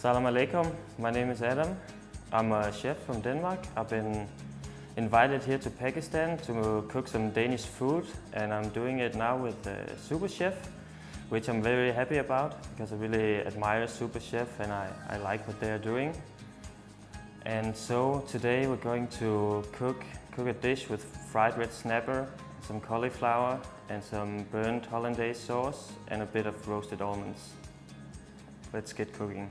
Salam alaikum, my name is Adam. I'm a chef from Denmark. I've been invited here to Pakistan to cook some Danish food, and I'm doing it now with SooperChef, which I'm very happy about because I really admire SooperChef and I like what they're doing. And so today we're going to cook a dish with fried red snapper, some cauliflower and some burnt hollandaise sauce and a bit of roasted almonds. Let's get cooking.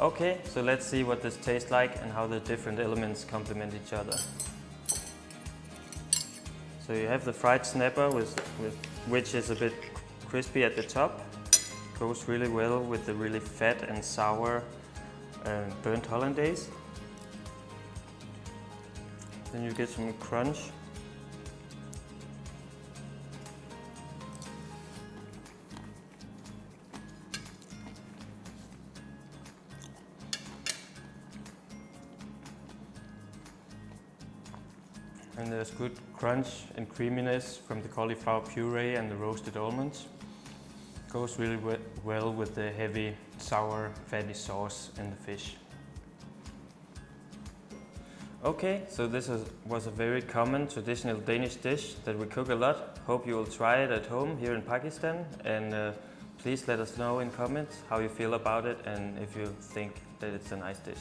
Okay, so let's see what this tastes like and how the different elements complement each other. So you have the fried snapper, which is a bit crispy at the top. Goes really well with the really fat and sour burnt hollandaise. Then you get some crunch. And there's good crunch and creaminess from the cauliflower puree and the roasted almonds. Goes really well with the heavy, sour, fatty sauce and the fish. Okay, so this was a very common traditional Danish dish that we cook a lot. Hope you will try it at home here in Pakistan, and please let us know in comments how you feel about it and if you think that it's a nice dish.